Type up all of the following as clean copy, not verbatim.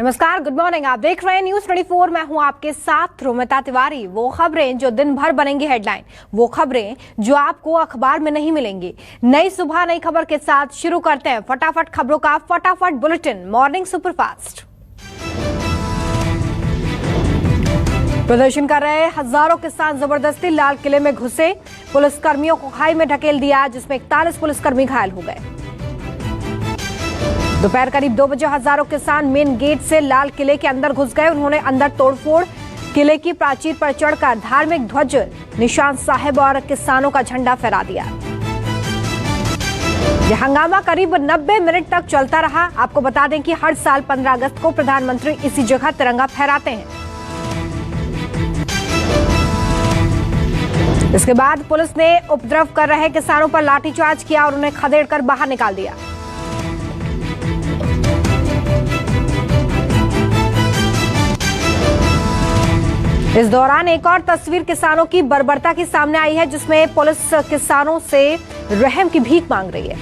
नमस्कार, good morning. आप देख रहे हैं न्यूज 24। मैं हूं आपके साथ रोमिता तिवारी। वो खबरें जो दिन भर बनेंगी हेडलाइन, वो खबरें जो आपको अखबार में नहीं मिलेंगी। नई सुबह नई खबर के साथ शुरू करते हैं फटाफट खबरों का फटाफट बुलेटिन मॉर्निंग सुपरफास्ट। प्रदर्शन कर रहे हजारों किसान जबरदस्ती लाल किले में घुसे, पुलिसकर्मियों को खाई में ढकेल दिया, जिसमें 41 पुलिसकर्मी घायल हो गए। दोपहर करीब 2 बजे हजारों किसान मेन गेट से लाल किले के अंदर घुस गए। उन्होंने अंदर तोड़फोड़, किले की प्राचीर पर चढ़कर धार्मिक ध्वज, निशान साहिब और किसानों का झंडा फहरा दिया। यह हंगामा करीब 90 मिनट तक चलता रहा। आपको बता दें कि हर साल 15 अगस्त को प्रधानमंत्री इसी जगह तिरंगा फहराते हैं। इसके बाद पुलिस ने उपद्रव कर रहे किसानों पर लाठीचार्ज किया और उन्हें खदेड़कर बाहर निकाल दिया। इस दौरान एक और तस्वीर किसानों की बर्बरता की सामने आई है, जिसमें पुलिस किसानों से रहम की भीख मांग रही है।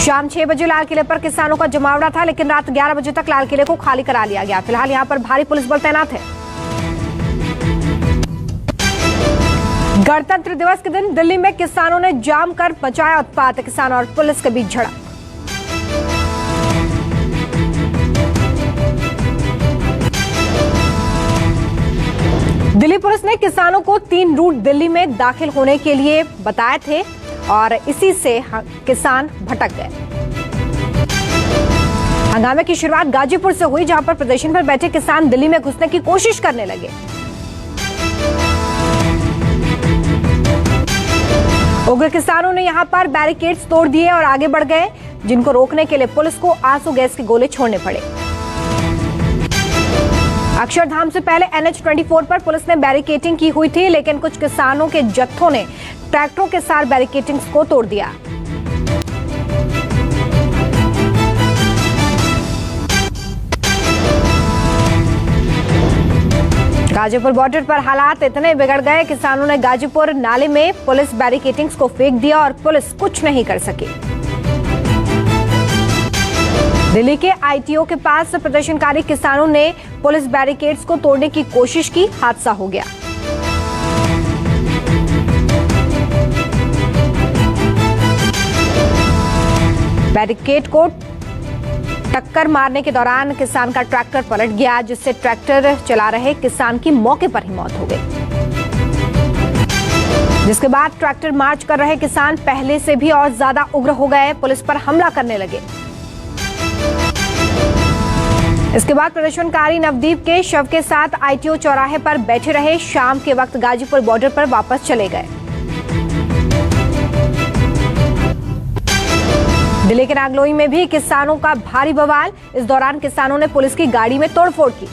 शाम 6 बजे लाल किले पर किसानों का जमावड़ा था, लेकिन रात 11 बजे तक लाल किले को खाली करा लिया गया। फिलहाल यहां पर भारी पुलिस बल तैनात है। गणतंत्र दिवस के दिन दिल्ली में किसानों ने जाम कर मचाया उत्पात, किसान और पुलिस के बीच झड़प। दिल्ली पुलिस ने किसानों को 3 रूट दिल्ली में दाखिल होने के लिए बताए थे और इसी से किसान भटक गए। हंगामे की शुरुआत गाजीपुर से हुई, जहां पर प्रदर्शन पर बैठे किसान दिल्ली में घुसने की कोशिश करने लगे। उग्र किसानों ने यहां पर बैरिकेड्स तोड़ दिए और आगे बढ़ गए, जिनको रोकने के लिए पुलिस को आंसू गैस के गोले छोड़ने पड़े। अक्षरधाम से पहले NH-24 पर पुलिस ने बैरिकेडिंग की हुई थी, लेकिन कुछ किसानों के जत्थों ने ट्रैक्टरों के साथ बैरिकेडिंग्स को तोड़ दिया। गाजीपुर बॉर्डर पर हालात इतने बिगड़ गए, किसानों ने गाजीपुर नाले में पुलिस बैरिकेडिंग्स को फेंक दिया और पुलिस कुछ नहीं कर सकी। दिल्ली के ITO के पास प्रदर्शनकारी किसानों ने पुलिस बैरिकेड्स को तोड़ने की कोशिश की, हादसा हो गया। बैरिकेड को टक्कर मारने के दौरान किसान का ट्रैक्टर पलट गया, जिससे ट्रैक्टर चला रहे किसान की मौके पर ही मौत हो गई। जिसके बाद ट्रैक्टर मार्च कर रहे किसान पहले से भी और ज्यादा उग्र हो गए, पुलिस पर हमला करने लगे। इसके बाद प्रदर्शनकारी नवदीप के शव के साथ ITO चौराहे पर बैठे रहे। शाम के वक्त गाजीपुर बॉर्डर पर वापस चले गए। दिल्ली के नागलोई में भी किसानों का भारी बवाल। इस दौरान किसानों ने पुलिस की गाड़ी में तोड़फोड़ की।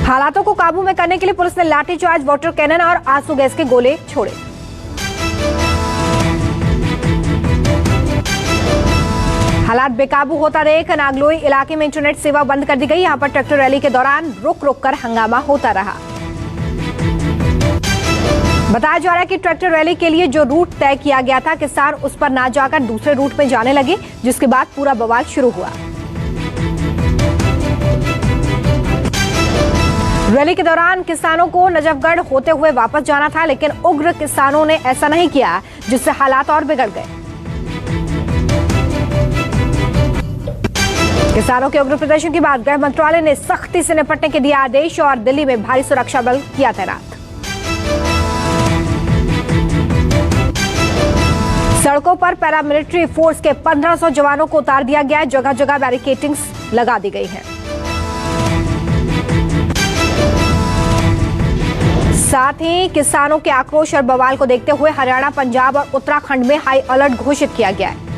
हालातों को काबू में करने के लिए पुलिस ने लाठीचार्ज, वाटर कैनन और आंसू गैस के गोले छोड़े। हालात बेकाबू होता देख नागलोई इलाके में इंटरनेट सेवा बंद कर दी गई। यहां पर ट्रैक्टर रैली के दौरान रुक रुक कर हंगामा होता रहा। बताया जा रहा है कि ट्रैक्टर रैली के लिए जो रूट तय किया गया था, किसान उस पर ना जाकर दूसरे रूट में जाने लगे, जिसके बाद पूरा बवाल शुरू हुआ। रैली के दौरान किसानों को नजफगढ़ होते हुए वापस जाना था, लेकिन उग्र किसानों ने ऐसा नहीं किया, जिससे हालात और बिगड़ गए। किसानों के उग्र प्रदर्शन के बाद गृह मंत्रालय ने सख्ती से निपटने के दिया आदेश और दिल्ली में भारी सुरक्षा बल किया तैनात। सड़कों पर पैरामिलिट्री फोर्स के 1500 जवानों को उतार दिया गया है। जगह जगह बैरिकेडिंग्स लगा दी गई है। साथ ही किसानों के आक्रोश और बवाल को देखते हुए हरियाणा, पंजाब और उत्तराखंड में हाई अलर्ट घोषित किया गया है।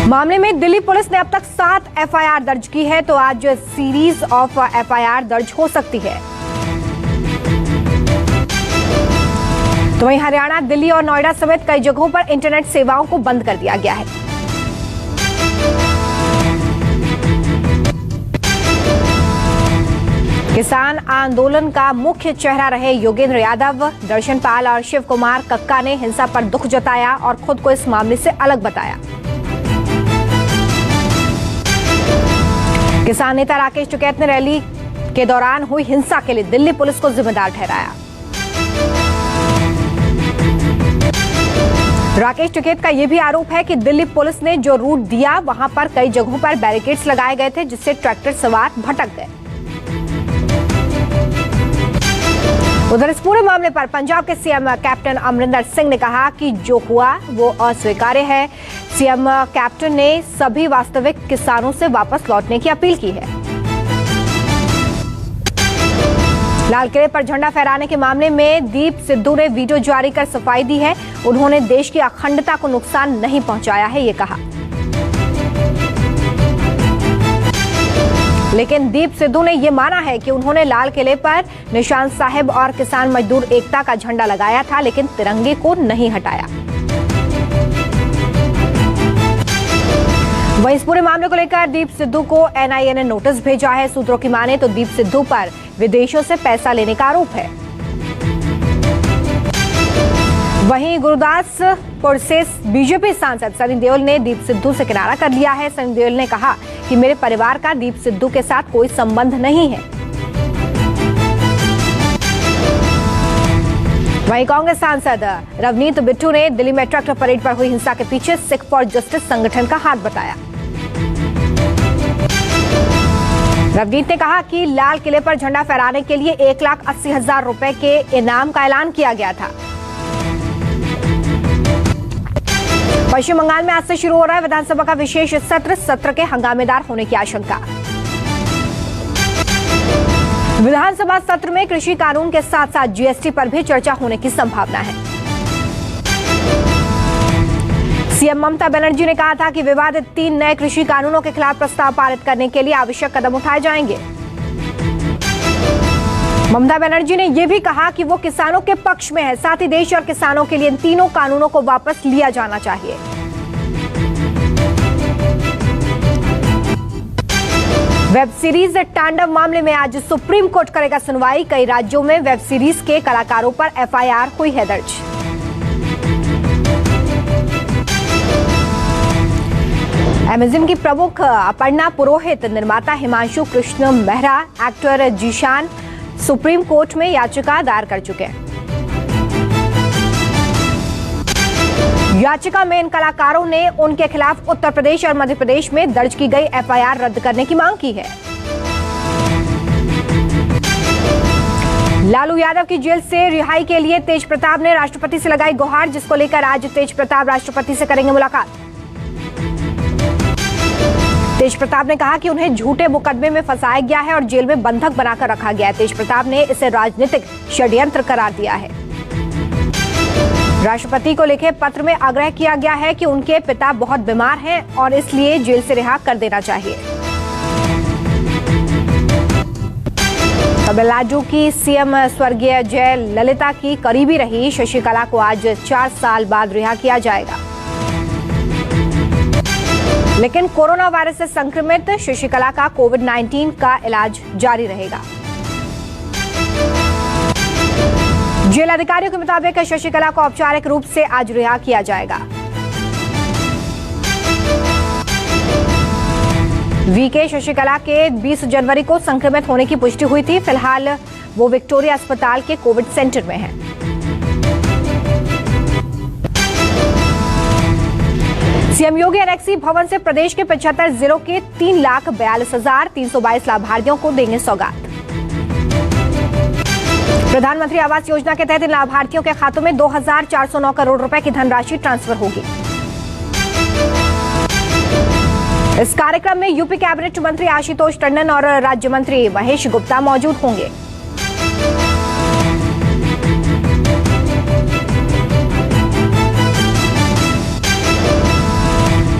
मामले में दिल्ली पुलिस ने अब तक 7 FIR दर्ज की है, तो आज सीरीज ऑफ FIR दर्ज हो सकती है। तो वहीं हरियाणा, दिल्ली और नोएडा समेत कई जगहों पर इंटरनेट सेवाओं को बंद कर दिया गया है। किसान आंदोलन का मुख्य चेहरा रहे योगेंद्र यादव, दर्शन पाल और शिव कुमार कक्का ने हिंसा पर दुख जताया और खुद को इस मामले से अलग बताया। किसान नेता राकेश टिकैत ने रैली के दौरान हुई हिंसा के लिए दिल्ली पुलिस को जिम्मेदार ठहराया। राकेश टिकैत का यह भी आरोप है कि दिल्ली पुलिस ने जो रूट दिया वहां पर कई जगहों पर बैरिकेड्स लगाए गए थे, जिससे ट्रैक्टर सवार भटक गए। उधर इस पूरे मामले पर पंजाब के सीएम कैप्टन अमरिंदर सिंह ने कहा कि जो हुआ वो अस्वीकार्य है। सीएम कैप्टन ने सभी वास्तविक किसानों से वापस लौटने की अपील की है। लाल किले पर झंडा फहराने के मामले में दीप सिद्धू ने वीडियो जारी कर सफाई दी है। उन्होंने देश की अखंडता को नुकसान नहीं पहुंचाया है, ये कहा। लेकिन दीप सिद्धू ने यह माना है कि उन्होंने लाल किले पर निशान साहिब और किसान मजदूर एकता का झंडा लगाया था, लेकिन तिरंगे को नहीं हटाया। वहीं इस पूरे मामले को लेकर दीप सिद्धू को एनआईए ने नोटिस भेजा है। सूत्रों की माने तो दीप सिद्धू पर विदेशों से पैसा लेने का आरोप है। वहीं गुरदासपुर से बीजेपी सांसद सनी देओल ने दीप सिद्धू से किनारा कर लिया है। सनी देओल ने कहा कि मेरे परिवार का दीप सिद्धू के साथ कोई संबंध नहीं है। वहीं कांग्रेस सांसद रवनीत बिट्टू ने दिल्ली में ट्रैक्टर परेड पर हुई हिंसा के पीछे सिख फॉर जस्टिस संगठन का हाथ बताया। रवनीत ने कहा कि लाल किले पर झंडा फहराने के लिए 1,80,000 रुपए के इनाम का ऐलान किया गया था। पश्चिम बंगाल में आज से शुरू हो रहा है विधानसभा का विशेष सत्र के हंगामेदार होने की आशंका। विधानसभा सत्र में कृषि कानून के साथ साथ जीएसटी पर भी चर्चा होने की संभावना है। सीएम ममता बनर्जी ने कहा था कि विवादित 3 नए कृषि कानूनों के खिलाफ प्रस्ताव पारित करने के लिए आवश्यक कदम उठाए जाएंगे। ममता बनर्जी ने यह भी कहा कि वो किसानों के पक्ष में है, साथ ही देश और किसानों के लिए इन तीनों कानूनों को वापस लिया जाना चाहिए। वेब सीरीज तांडव मामले में आज सुप्रीम कोर्ट करेगा सुनवाई। कई राज्यों में वेब सीरीज के कलाकारों पर एफआईआर हुई है दर्ज। अमेज़न की प्रमुख अपर्णा पुरोहित, निर्माता Himanshu Krishna Mehra, actor Zeeshan supreme court में याचिका दायर कर चुके हैं। याचिका में इन कलाकारों ने उनके खिलाफ उत्तर प्रदेश और मध्य प्रदेश में दर्ज की गई एफआईआर रद्द करने की मांग की है। लालू यादव की जेल से रिहाई के लिए तेज प्रताप ने राष्ट्रपति से लगाई गुहार, जिसको लेकर आज तेज प्रताप राष्ट्रपति से करेंगे मुलाकात। तेज प्रताप ने कहा कि उन्हें झूठे मुकदमे में फंसाया गया है और जेल में बंधक बनाकर रखा गया है। तेज प्रताप ने इसे राजनीतिक षड्यंत्र करार दिया है। राष्ट्रपति को लिखे पत्र में आग्रह किया गया है कि उनके पिता बहुत बीमार हैं और इसलिए जेल से रिहा कर देना चाहिए। तमिलनाडु की सीएम स्वर्गीय जयललिता की करीबी रही शशिकला को आज 4 साल बाद रिहा किया जाएगा। लेकिन कोरोना वायरस से संक्रमित शशिकला का कोविड-19 का इलाज जारी रहेगा। जेल अधिकारियों के मुताबिक शशिकला को औपचारिक रूप से आज रिहा किया जाएगा। वीके शशिकला के 20 जनवरी को संक्रमित होने की पुष्टि हुई थी। फिलहाल वो विक्टोरिया अस्पताल के कोविड सेंटर में है। सीएम योगी एनेक्सी भवन से प्रदेश के 75 जिलों के 3,42,322 लाभार्थियों को देंगे सौगात। प्रधानमंत्री आवास योजना के तहत इन लाभार्थियों के खातों में 2,409 करोड़ रुपए की धनराशि ट्रांसफर होगी। इस कार्यक्रम में यूपी कैबिनेट मंत्री आशुतोष टंडन और राज्य मंत्री महेश गुप्ता मौजूद होंगे।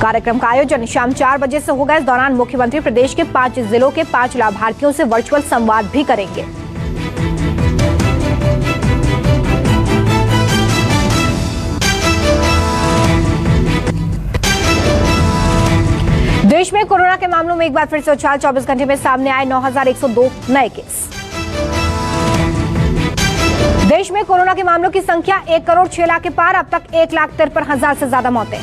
कार्यक्रम का आयोजन शाम 4 बजे से होगा। इस दौरान मुख्यमंत्री प्रदेश के 5 जिलों के 5 लाभार्थियों से वर्चुअल संवाद भी करेंगे। देश में कोरोना के मामलों में एक बार फिर से उछाल, 24 घंटे में सामने आए 9,102 नए केस। देश में कोरोना के मामलों की संख्या 1 करोड़ 6 लाख के पार। अब तक 1,53,000 से ज्यादा मौतें।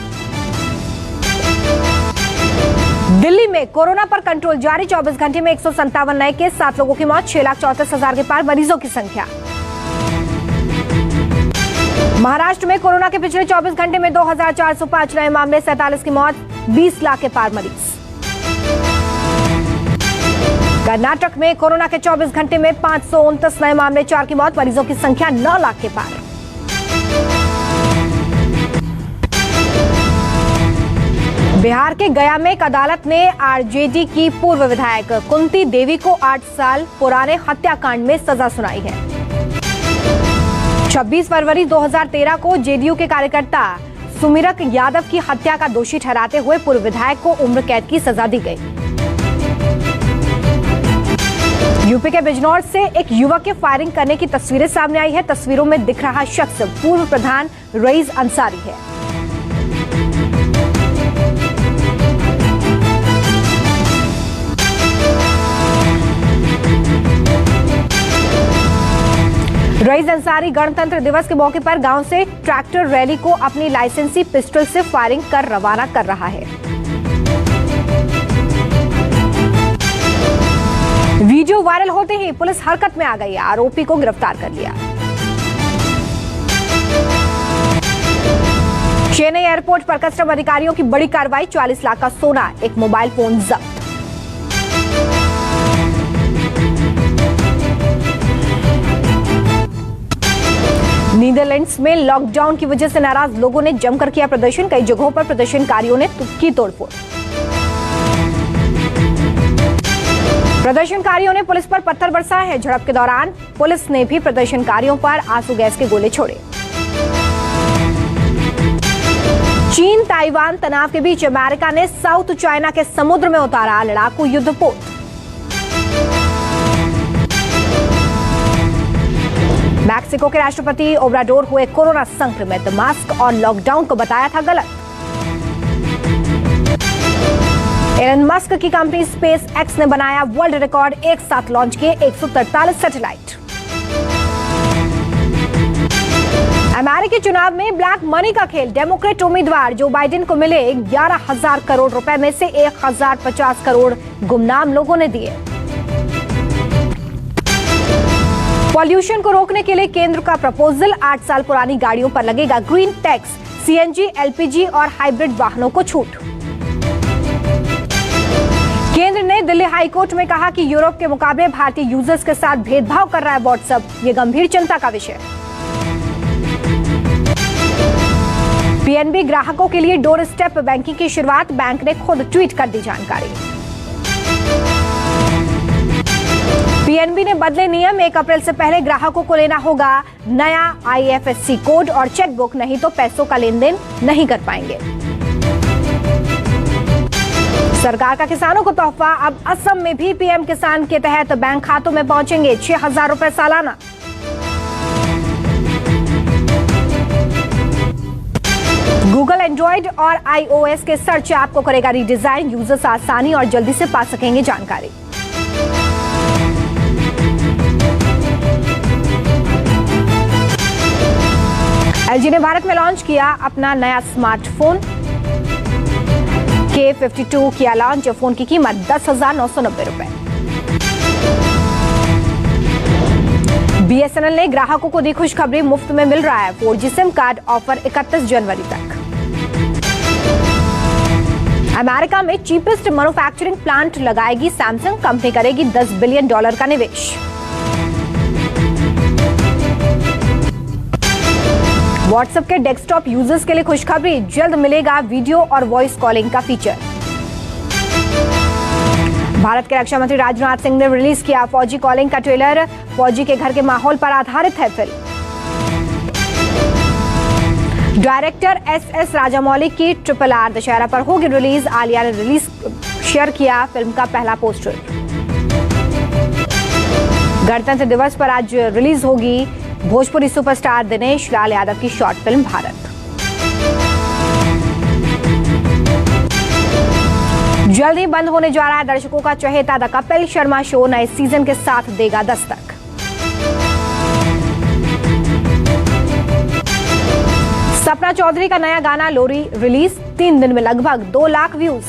दिल्ली में कोरोना पर कंट्रोल जारी। 24 घंटे में 157 नए केस, 7 लोगों की मौत। 6,34,000 के पार मरीजों की संख्या। महाराष्ट्र में कोरोना के पिछले 24 घंटे में 2,405 नए मामले, 47 की मौत, 20 लाख के पार मरीज। कर्नाटक में कोरोना के 24 घंटे में 529 नए मामले, 4 की मौत, मरीजों की संख्या 9 लाख के पार। बिहार के गया में एक अदालत ने आरजेडी की पूर्व विधायक कुंती देवी को 8 साल पुराने हत्याकांड में सजा सुनाई है। 26 फरवरी 2013 को जेडीयू के कार्यकर्ता सुमिरक यादव की हत्या का दोषी ठहराते हुए पूर्व विधायक को उम्र कैद की सजा दी गई। यूपी के बिजनौर से एक युवक के फायरिंग करने की तस्वीरें सामने आई है। तस्वीरों में दिख रहा शख्स पूर्व प्रधान रईस अंसारी है। रईस अंसारी गणतंत्र दिवस के मौके पर गांव से ट्रैक्टर रैली को अपनी लाइसेंसी पिस्टल से फायरिंग कर रवाना कर रहा है। वीडियो वायरल होते ही पुलिस हरकत में आ गई। आरोपी को गिरफ्तार कर लिया। चेन्नई एयरपोर्ट पर कस्टम अधिकारियों की बड़ी कार्रवाई। 44 लाख का सोना, एक मोबाइल फोन जब्त। नीदरलैंड्स में लॉकडाउन की वजह से नाराज लोगों ने जमकर किया प्रदर्शन। कई जगहों पर प्रदर्शनकारियों ने की तोड़फोड़। प्रदर्शनकारियों ने पुलिस पर पत्थर बरसाए हैं। झड़प के दौरान पुलिस ने भी प्रदर्शनकारियों पर आंसू गैस के गोले छोड़े। चीन ताइवान तनाव के बीच अमेरिका ने साउथ चाइना के समुद्र में उतारा लड़ाकू युद्धपोत। मैक्सिको के राष्ट्रपति ओब्राडोर हुए कोरोना संक्रमित। मास्क और लॉकडाउन को बताया था गलत। एलन मस्क की कंपनी स्पेस एक्स ने बनाया वर्ल्ड रिकॉर्ड। एक साथ लॉन्च किए 143 सैटेलाइट। अमेरिकी चुनाव में ब्लैक मनी का खेल। डेमोक्रेट उम्मीदवार जो बाइडेन को मिले 11,000 करोड़ रुपए में से 1,050 करोड़ गुमनाम लोगों ने दिए। पॉल्यूशन को रोकने के लिए केंद्र का प्रपोजल। 8 साल पुरानी गाड़ियों पर लगेगा ग्रीन टैक्स। सीएनजी, एलपीजी और हाइब्रिड वाहनों को छूट। केंद्र ने दिल्ली हाईकोर्ट में कहा कि यूरोप के मुकाबले भारतीय यूजर्स के साथ भेदभाव कर रहा है व्हाट्सएप। ये गंभीर चिंता का विषय। पीएनबी ग्राहकों के लिए डोर स्टेप बैंकिंग की शुरुआत। बैंक ने खुद ट्वीट कर दी जानकारी। पीएनबी ने बदले नियम। 1 अप्रैल से पहले ग्राहकों को लेना होगा नया आईएफएससी कोड और चेकबुक, नहीं तो पैसों का लेन देन नहीं कर पाएंगे। सरकार का किसानों को तोहफा। अब असम में भी पीएम किसान के तहत बैंक खातों में पहुंचेंगे 6,000 रुपए सालाना। गूगल एंड्रॉइड और आईओएस के सर्च ऐप को करेगा रीडिजाइन। यूजर्स आसानी और जल्दी से पा सकेंगे जानकारी। एलजी ने भारत में लॉन्च किया अपना नया स्मार्टफोन K52 किया लॉन्च। फोन की कीमत 10,990 रुपए। बीएसएनएल ने ग्राहकों को दी खुशखबरी। मुफ्त में मिल रहा है 4G सिम कार्ड। ऑफर 31 जनवरी तक। अमेरिका में चीपेस्ट मैन्युफैक्चरिंग प्लांट लगाएगी सैमसंग। कंपनी करेगी $10 बिलियन का निवेश। व्हाट्सएप के डेस्कटॉप यूजर्स के लिए खुशखबरी। जल्द मिलेगा वीडियो और वॉइस कॉलिंग का फीचर। भारत के रक्षा मंत्री राजनाथ सिंह ने रिलीज किया फौजी कॉलिंग का ट्रेलर। फौजी के घर के माहौल पर आधारित है फिल्म। डायरेक्टर एस राजामौली की RRR दशहरा पर होगी रिलीज। आलिया ने शेयर किया फिल्म का पहला पोस्टर। गणतंत्र दिवस पर आज रिलीज होगी भोजपुरी सुपरस्टार दिनेश लाल यादव की शॉर्ट फिल्म भारत। जल्द ही बंद होने जा रहा है दर्शकों का चहेता द कपिल शर्मा शो नए सीजन के साथ देगा दस्तक। सपना चौधरी का नया गाना लोरी रिलीज, 3 दिन में लगभग 2 लाख व्यूज।